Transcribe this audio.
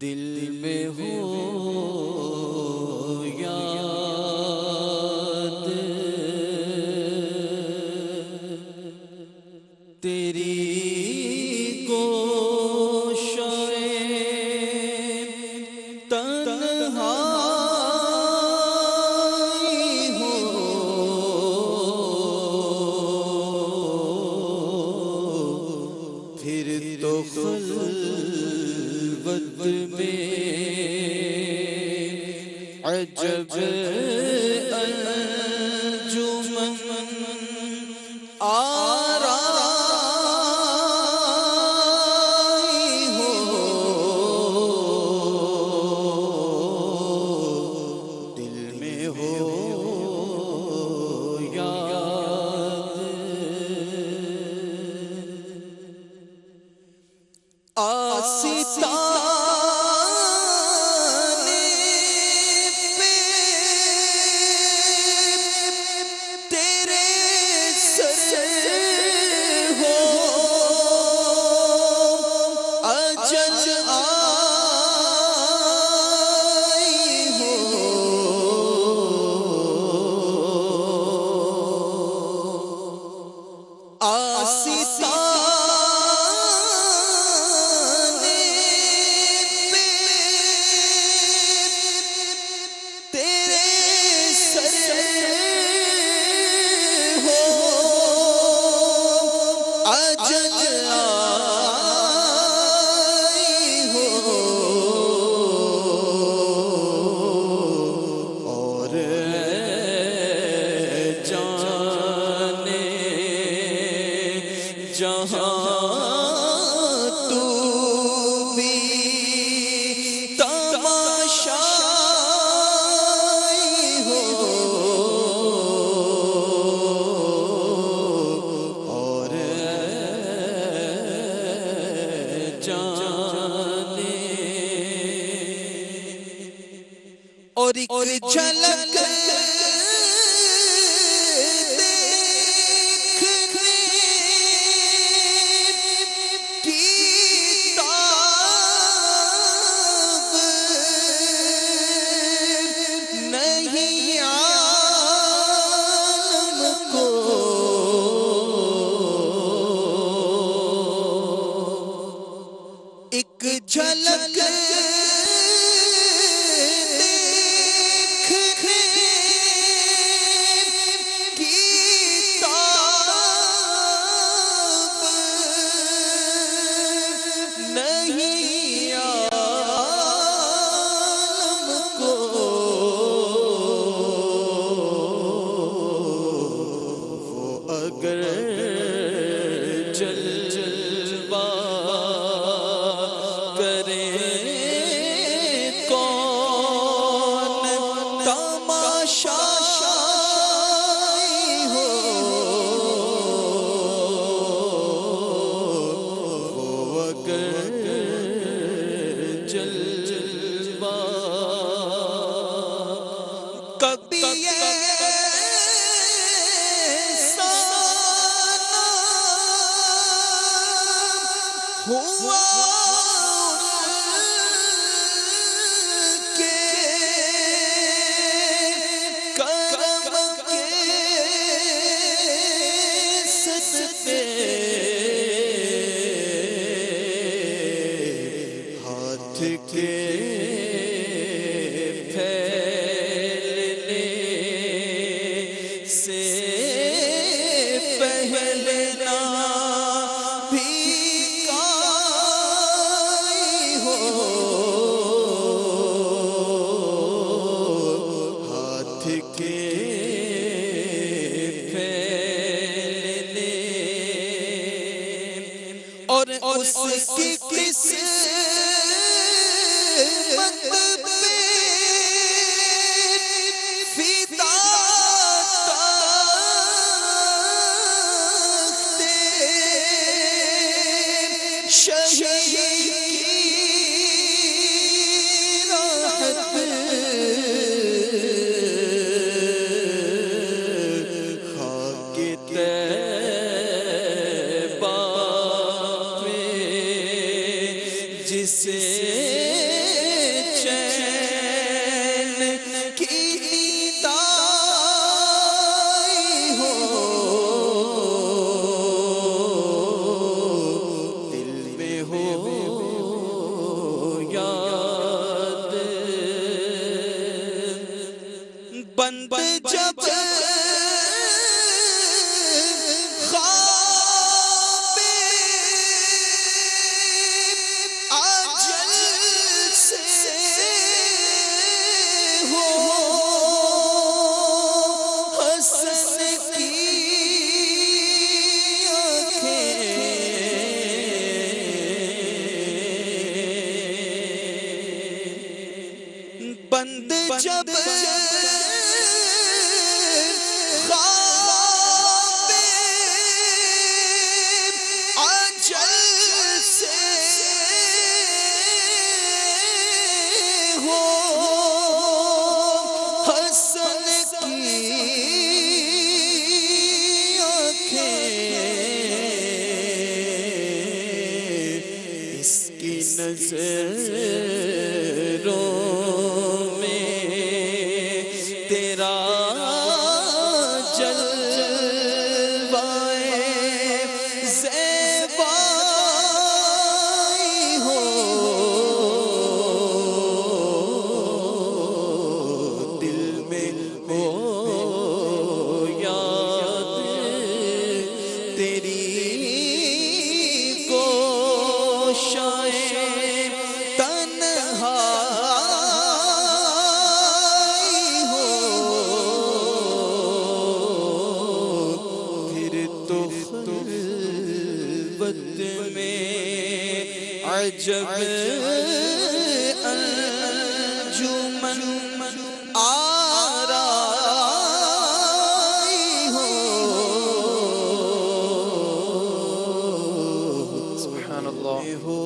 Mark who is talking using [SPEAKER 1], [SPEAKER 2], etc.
[SPEAKER 1] دل میں ہو یاد تیری گوشائے تنہائی ہو پھر تو خلوت میں عجب انجمن آرائی ہو دل میں ہو یاد آستانے پہ تیرے سر ہو اجل آئی ہو جہاں تو بھی تماشائی ہو اور جانے اور ایک جھلک ایک جھلک دیکھنے کی تاب نہیں عالم کو وہ اگر جلوہ کبھی ایسا ہوا کہ کرم کے صدقے ہاتھ کے اور اس کی قسمت پہ فدا تخت شہید کی راحت خاک طیبہ جسے بند جب نظروں میں تیرا جلوائے زیبائی ہو دل میں ہو یاد تیری عجب انجمن آرائی ہو
[SPEAKER 2] سبحان اللہ
[SPEAKER 1] ہو